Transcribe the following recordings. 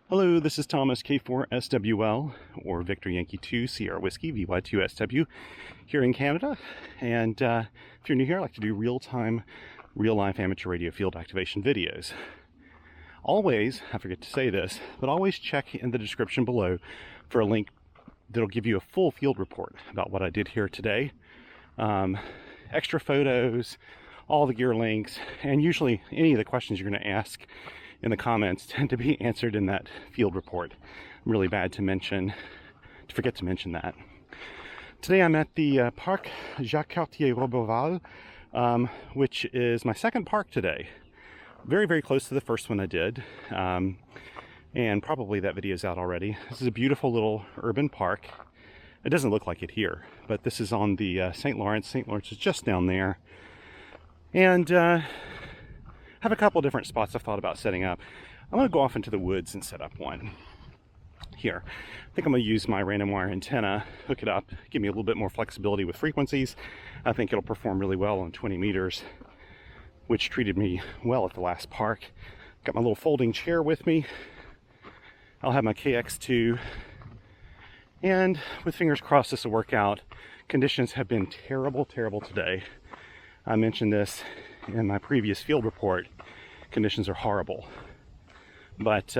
Hello, this is Thomas K4SWL, or Victor Yankee 2 Sierra Whiskey VY2SW here in Canada. And if you're new here, I like to do real-time, real-life amateur radio field activation videos. Always, I forget to say this, but always check in the description below for a link that'll give you a full field report about what I did here today. Extra photos, all the gear links, and usually any of the questions you're going to ask in the comments tend to be answered in that field report. Really bad to forget to mention that. Today I'm at the Parc Cartier Roberval, which is my second park today. Very, very close to the first one I did, and probably that video's out already. This is a beautiful little urban park. It doesn't look like it here, but this is on the St. Lawrence. St. Lawrence is just down there. And have a couple different spots I've thought about setting up. I'm going to go off into the woods and set up one here. I think I'm going to use my random wire antenna, hook it up, give me a little bit more flexibility with frequencies. I think it'll perform really well on 20 meters, which treated me well at the last park. Got my little folding chair with me. I'll have my KX2, and with fingers crossed this will work out. Conditions have been terrible today. I mentioned this in my previous field report. Conditions are horrible, but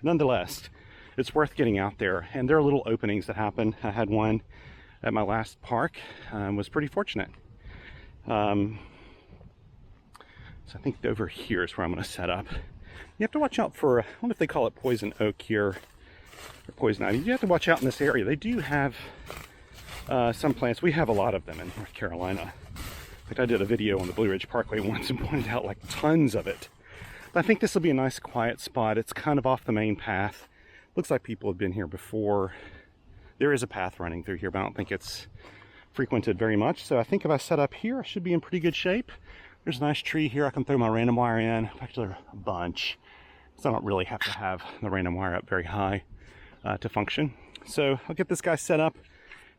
nonetheless it's worth getting out there, and there are little openings that happen. I had one at my last park, was pretty fortunate. So I think over here is where I'm going to set up. You have to watch out for, I don't know if they call it poison oak here or poison ivy. You have to watch out in this area. They do have some plants. We have a lot of them in North Carolina. In fact, I did a video on the Blue Ridge Parkway once and pointed out like tons of it. But I think this will be a nice quiet spot. It's kind of off the main path. Looks like people have been here before. There is a path running through here, but I don't think it's frequented very much. So I think if I set up here, I should be in pretty good shape. There's a nice tree here. I can throw my random wire in. Actually, a bunch. So I don't really have to have the random wire up very high to function. So I'll get this guy set up,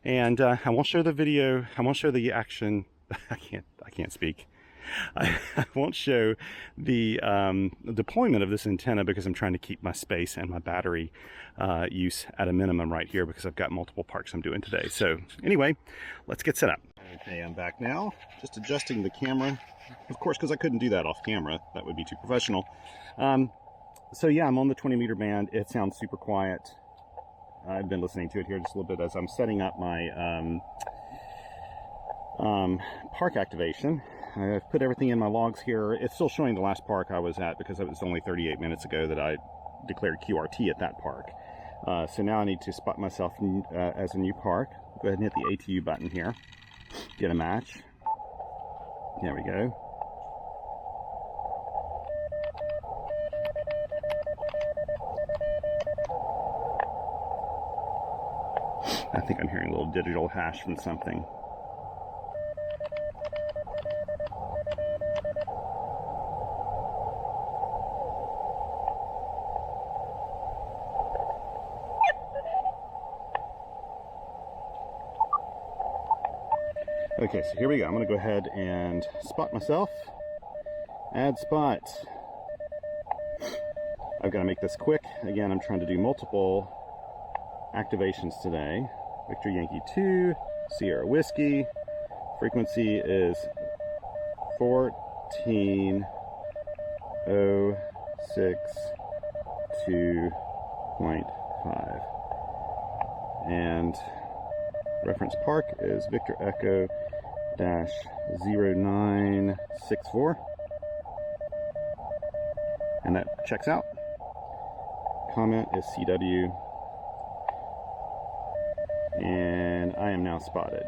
and I won't show the video. I won't show the action. I can't speak. I won't show the deployment of this antenna because I'm trying to keep my space and my battery use at a minimum right here because I've got multiple parks I'm doing today. So anyway, let's get set up. Okay, I'm back now. Just adjusting the camera, of course, because I couldn't do that off camera. That would be too professional. So yeah, I'm on the 20 meter band. It sounds super quiet. I've been listening to it here just a little bit as I'm setting up my park activation. I've put everything in my logs here. It's still showing the last park I was at because it was only 38 minutes ago that I declared QRT at that park. So now I need to spot myself as a new park. Go ahead and hit the ATU button here. Get a match. There we go. I think I'm hearing a little digital hash from something. Okay, so here we go. I'm going to go ahead and spot myself. Add spot. I've got to make this quick. Again, I'm trying to do multiple activations today. Victor Yankee 2, Sierra Whiskey. Frequency is 14.062.5. And reference park is Victor Echo -0964, and that checks out. Comment is CW, and I am now spotted.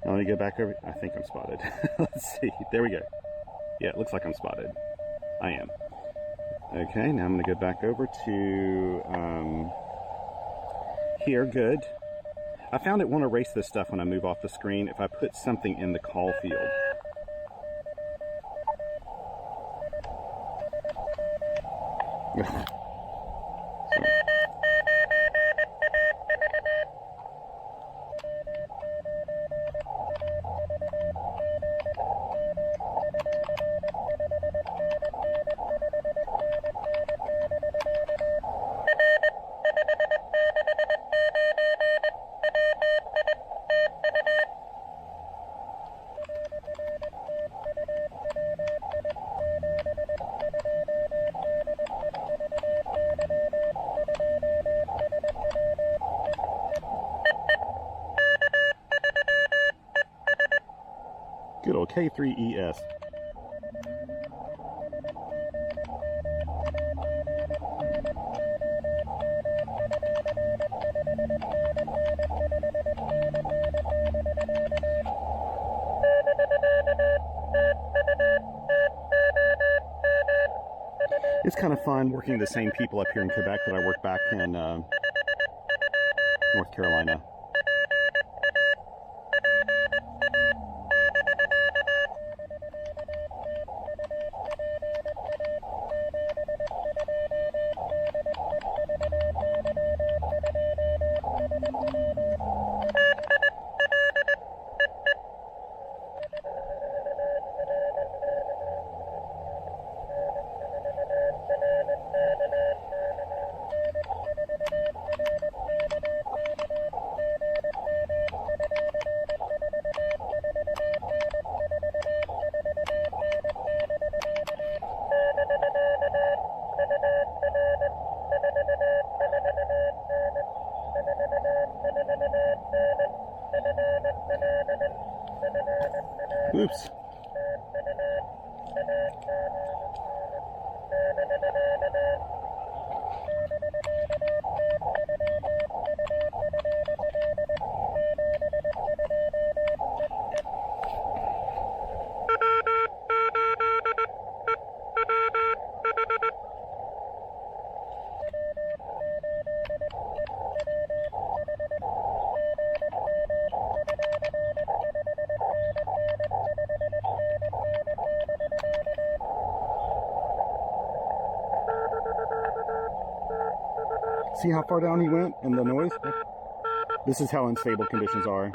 Now let me go back over. I think I'm spotted. Let's see. There we go. Yeah, it looks like I'm spotted. I am. Okay, now I'm going to go back over to here. Good. I found it won't erase this stuff when I move off the screen if I put something in the call field. K3ES. It's kind of fun working the same people up here in Quebec that I work back in North Carolina. Oops. See how far down he went and the noise? This is how unstable conditions are.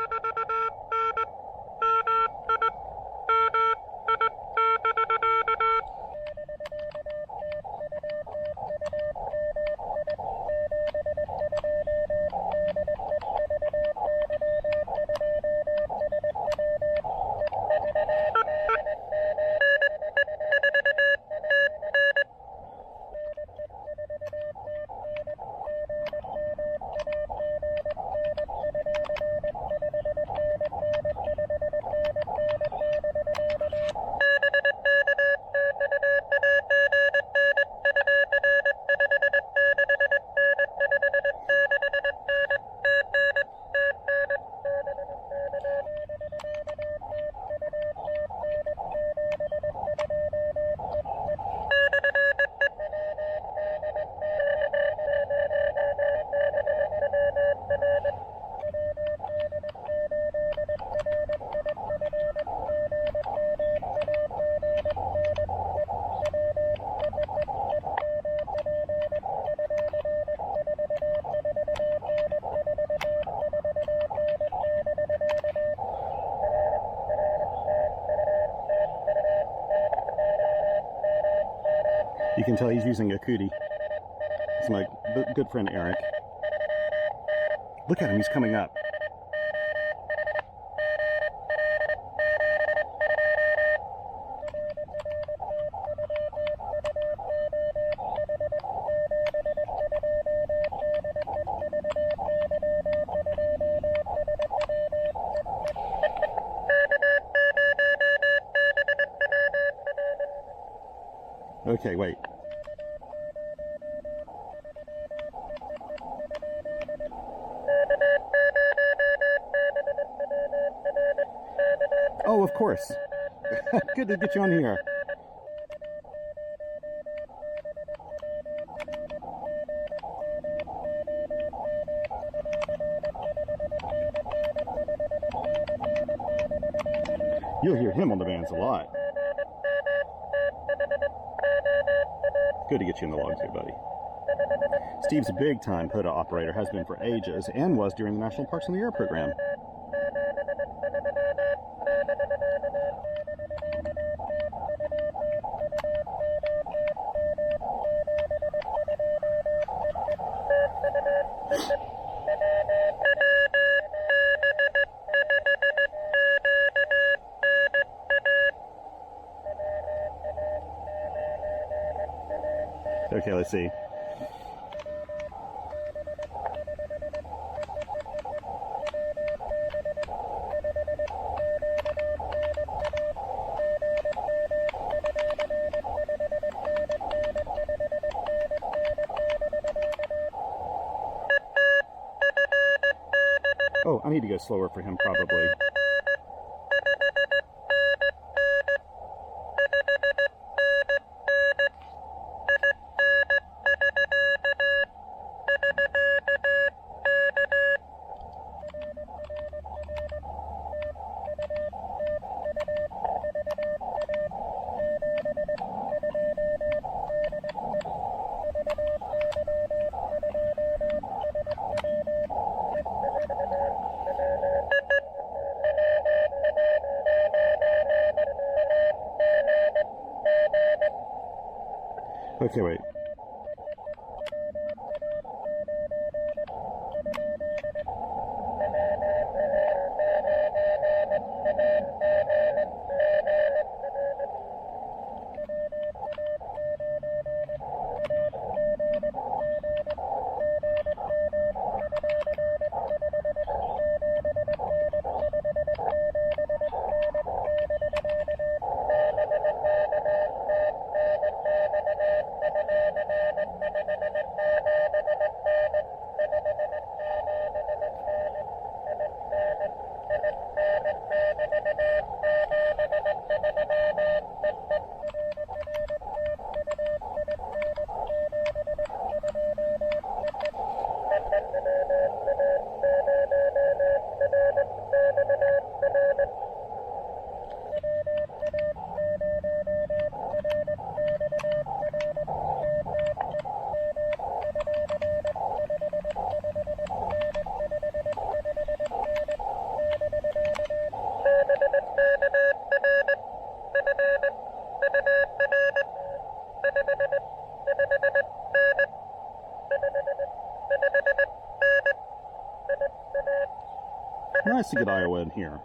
You can tell he's using a cootie. It's my good friend Eric. Look at him, he's coming up. Okay, wait. Oh, of course. Good to get you on here. You'll hear him on the bands a lot. Good to get you in the logs here, buddy. Steve's a big-time POTA operator, has been for ages, and was during the National Parks in the Air program. Okay, let's see. I need to go slower for him probably. Okay, wait. Nice to get Iowa in here.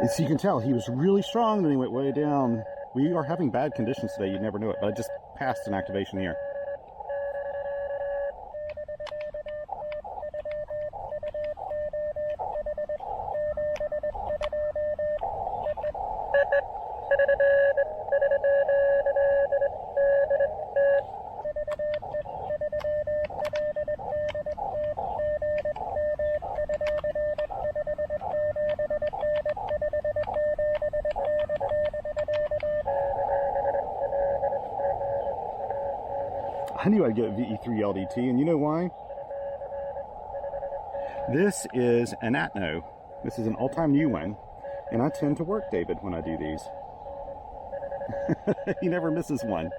As you can tell, he was really strong, then he went way down. We are having bad conditions today, you never knew it, but I just passed an activation here. I knew I'd get VE3 LDT, and you know why? This is an Atno. This is an all-time new one, and I tend to work David when I do these. He never misses one.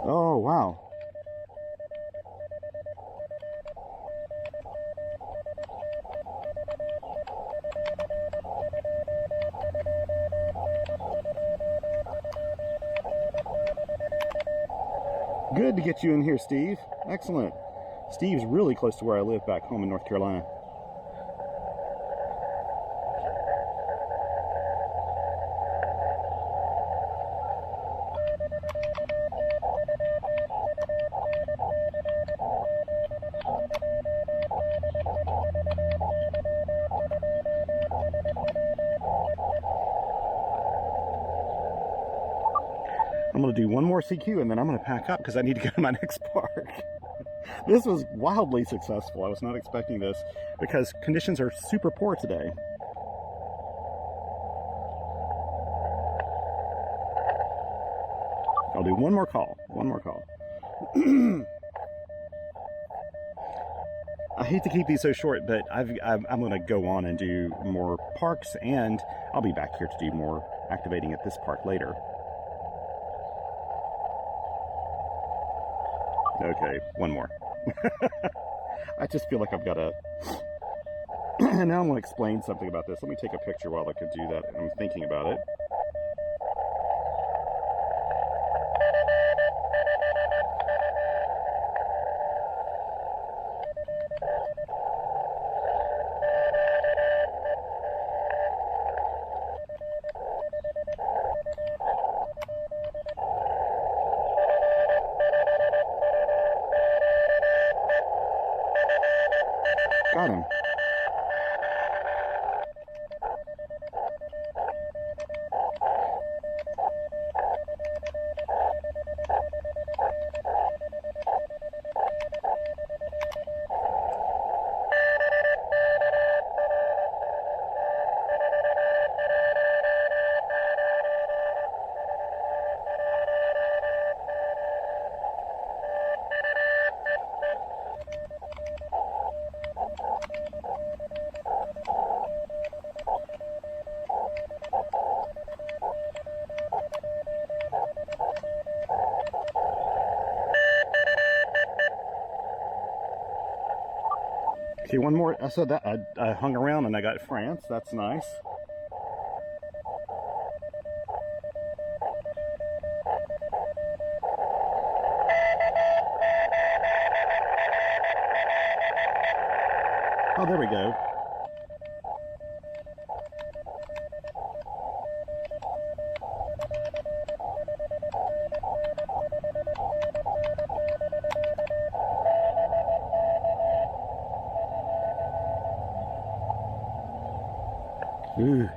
Oh, wow. Good to get you in here, Steve. Excellent. Steve's really close to where I live back home in North Carolina. I'm going to do one more CQ and then I'm going to pack up because I need to go to my next park. This was wildly successful. I was not expecting this because conditions are super poor today. I'll do one more call. One more call. I hate to keep these so short, but I'm going to go on and do more parks, and I'll be back here to do more activating at this park later. Okay, one more. I just feel like I've got to... Now I'm going to explain something about this. Let me take a picture while I could do that. I'm thinking about it. Got him. Okay, one more. So that I hung around and I got France. That's nice. Oh, there we go. Ooh.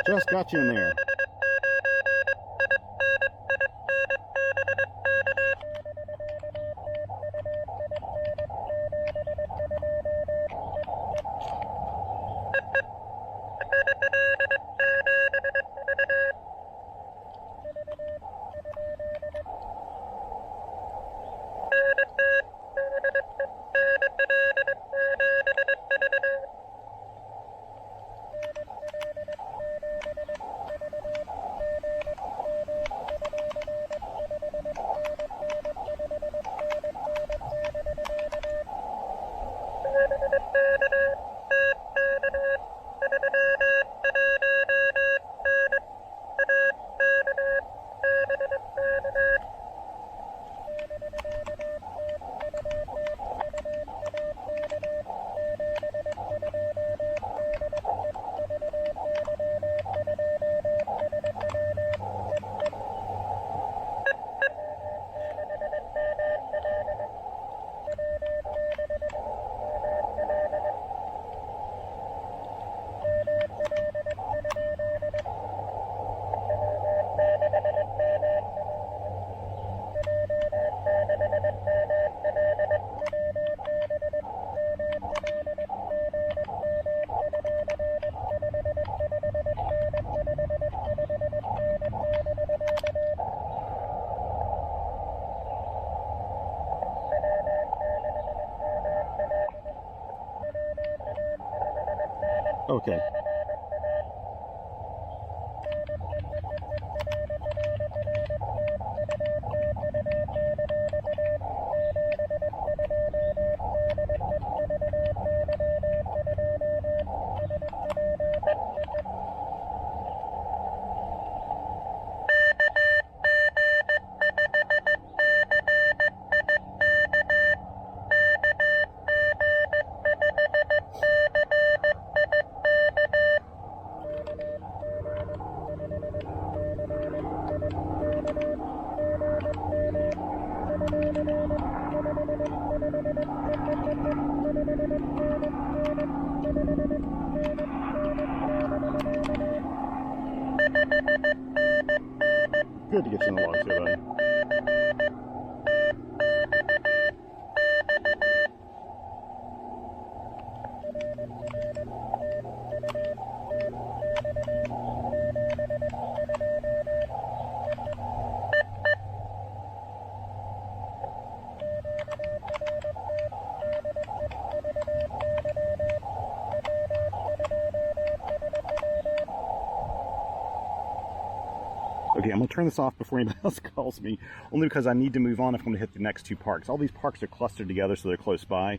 Just got you in there. Okay. Good to get you in the logs here, buddy. Okay, I'm going to turn this off before anybody else calls me, only because I need to move on if I'm going to hit the next two parks. All these parks are clustered together, so they're close by.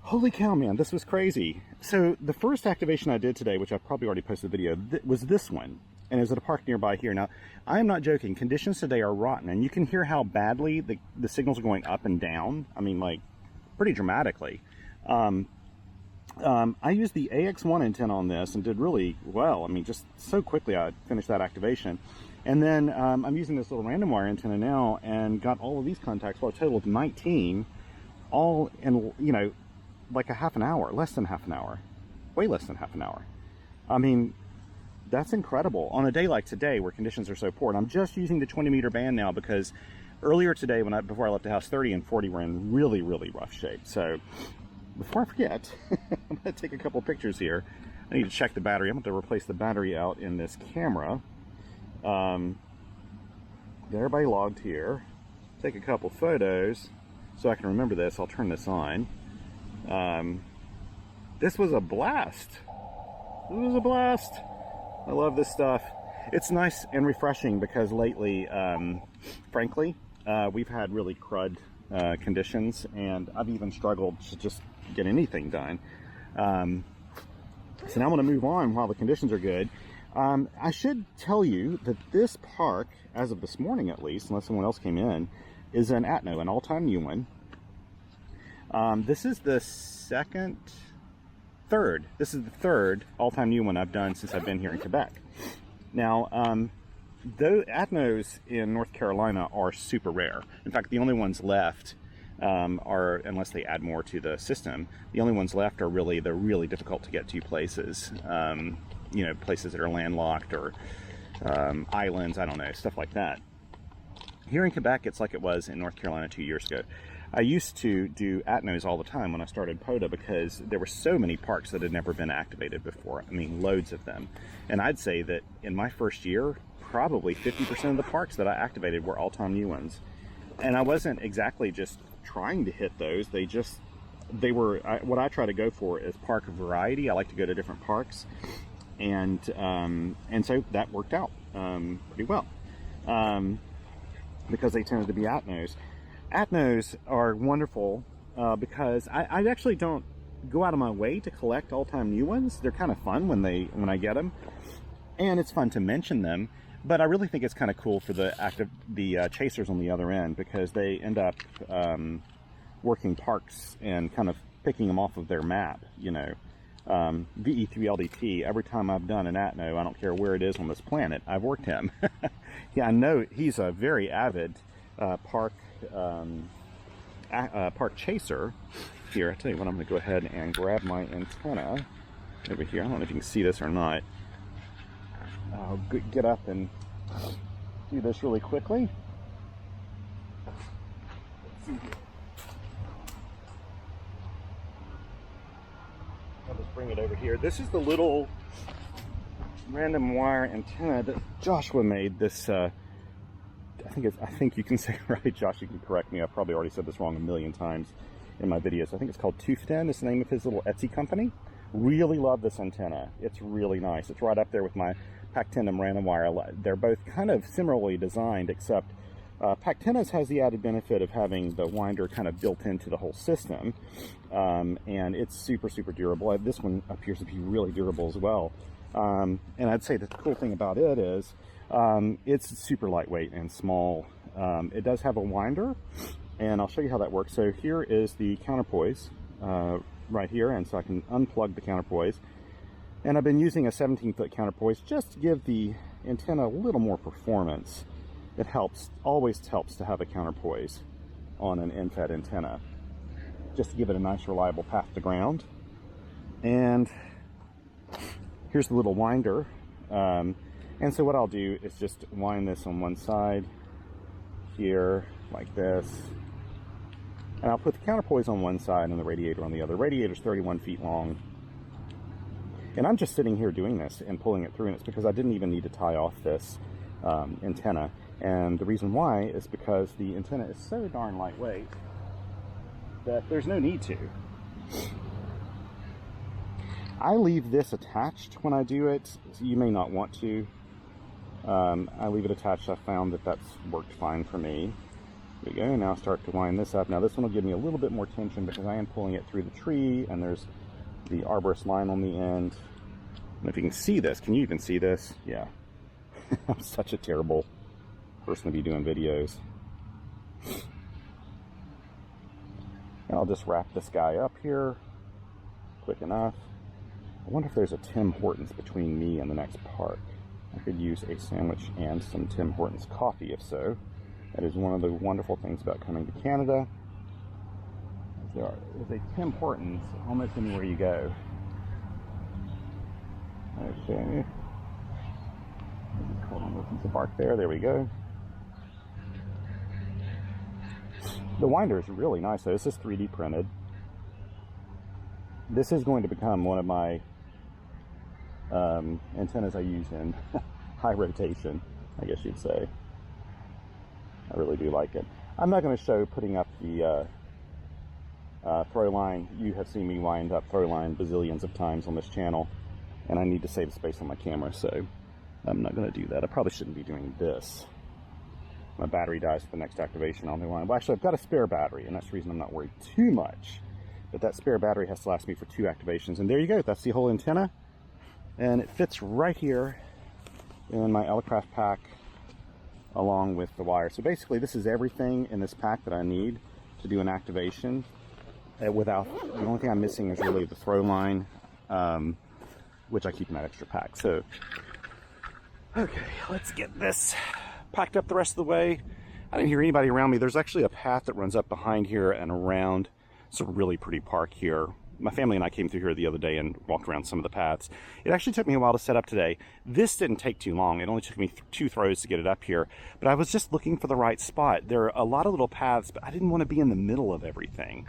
Holy cow, man, this was crazy. So the first activation I did today, which I've probably already posted the video, was this one. And it was at a park nearby here. Now, I am not joking. Conditions today are rotten, and you can hear how badly the signals are going up and down. I mean, like, pretty dramatically. I used the AX1 antenna on this and did really well. I mean, just so quickly I finished that activation. And then I'm using this little random wire antenna now and got all of these contacts for a total of 19, all in, you know, like a half an hour, less than half an hour, way less than half an hour. I mean, that's incredible on a day like today where conditions are so poor. And I'm just using the 20-meter band now because earlier today, before I left the house, 30 and 40 were in really, really rough shape. So before I forget, I'm going to take a couple pictures here. I need to check the battery. I'm going to replace the battery out in this camera. Get everybody logged here. Take a couple photos so I can remember this. I'll turn this on. This was a blast. It was a blast. I love this stuff. It's nice and refreshing because lately, frankly, we've had really crud conditions, and I've even struggled to just get anything done. So now I'm going to move on while the conditions are good. I should tell you that this park, as of this morning at least, unless someone else came in, is an Atno, an all-time new one. This is the third all-time new one I've done since I've been here in Quebec. Now, the Atnos in North Carolina are super rare. In fact, the only ones left are, unless they add more to the system, the only ones left are really the really difficult to get to places. You know, places that are landlocked or islands, I don't know, stuff like that. Here in Quebec, it's like it was in North Carolina 2 years ago. I used to do Atnos all the time when I started POTA because there were so many parks that had never been activated before. I mean, loads of them. And I'd say that in my first year, probably 50% of the parks that I activated were all-time new ones. And I wasn't exactly just trying to hit those. They were, what I try to go for is park variety. I like to go to different parks. And so that worked out pretty well because they tended to be Atnos. Atnos are wonderful because I actually don't go out of my way to collect all-time new ones. They're kind of fun when I get them, and it's fun to mention them. But I really think it's kind of cool for the chasers on the other end because they end up working parks and kind of picking them off of their map. You know, VE3LDT. Every time I've done an Atno, I don't care where it is on this planet, I've worked him. Yeah, I know he's a very avid park chaser. Here, I tell you what, I'm going to go ahead and grab my antenna over here. I don't know if you can see this or not. I'll get up and do this really quickly. I'll just bring it over here. This is the little random wire antenna that Joshua made. This I think you can say it right, Josh, you can correct me. I've probably already said this wrong a million times in my videos. I think it's called TufteIn. It's the name of his little Etsy company. Really love this antenna. It's really nice. It's right up there with my Pactendum random wire. They're both kind of similarly designed, except Pactenna's has the added benefit of having the winder kind of built into the whole system, and it's super, super durable. This one appears to be really durable as well. And I'd say the cool thing about it is it's super lightweight and small. It does have a winder, and I'll show you how that works. So here is the counterpoise right here, and so I can unplug the counterpoise. And I've been using a 17-foot counterpoise just to give the antenna a little more performance. It always helps to have a counterpoise on an end-fed antenna, just to give it a nice reliable path to ground. And here's the little winder. And so what I'll do is just wind this on one side here, like this. And I'll put the counterpoise on one side and the radiator on the other. The radiator's 31 feet long. And I'm just sitting here doing this and pulling it through, and it's because I didn't even need to tie off this antenna. And the reason why is because the antenna is so darn lightweight that there's no need to. I leave this attached when I do it. So you may not want to. I leave it attached. I found that that's worked fine for me. There we go. Now I'll start to wind this up. Now this one will give me a little bit more tension because I am pulling it through the tree, and there's the arborist line on the end. And if you can see this, can you even see this? Yeah. I'm such a terrible person to be doing videos. And I'll just wrap this guy up here quick enough. I wonder if there's a Tim Hortons between me and the next park. I could use a sandwich and some Tim Hortons coffee if so. That is one of the wonderful things about coming to Canada. There is a Tim Hortons almost anywhere you go. Okay. Hold on, listen to Parc there. There we go. The winder is really nice though. This is 3D printed. This is going to become one of my antennas I use in high rotation, I guess you'd say. I really do like it. I'm not going to show putting up the throw line. You have seen me wind up throw line bazillions of times on this channel, and I need to save space on my camera, so I'm not going to do that. I probably shouldn't be doing this. My battery dies for the next activation on the line. Well, actually, I've got a spare battery, and that's the reason I'm not worried too much. But that spare battery has to last me for 2 activations. And there you go. That's the whole antenna. And it fits right here in my Elecraft pack along with the wire. So basically, this is everything in this pack that I need to do an activation. The only thing I'm missing is really the throw line, which I keep in that extra pack. So, okay, let's get this packed up the rest of the way. I didn't hear anybody around me. There's actually a path that runs up behind here and around. It's a really pretty park here. My family and I came through here the other day and walked around some of the paths. It actually took me a while to set up today. This didn't take too long. It only took me 2 throws to get it up here. But I was just looking for the right spot. There are a lot of little paths, but I didn't want to be in the middle of everything.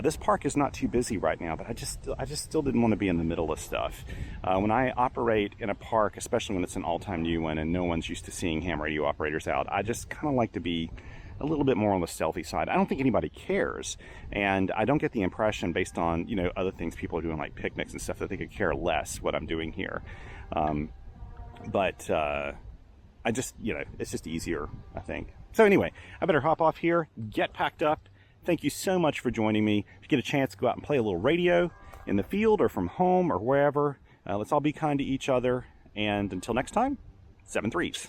This park is not too busy right now, but I just still didn't want to be in the middle of stuff. When I operate in a park, especially when it's an all-time new one and no one's used to seeing ham radio operators out, I just kind of like to be a little bit more on the stealthy side. I don't think anybody cares, and I don't get the impression based on, you know, other things people are doing like picnics and stuff that they could care less what I'm doing here. But I just, you know, it's just easier, I think. So anyway, I better hop off here, get packed up. Thank you so much for joining me. If you get a chance to go out and play a little radio in the field or from home or wherever, let's all be kind to each other. And until next time, 7 threes.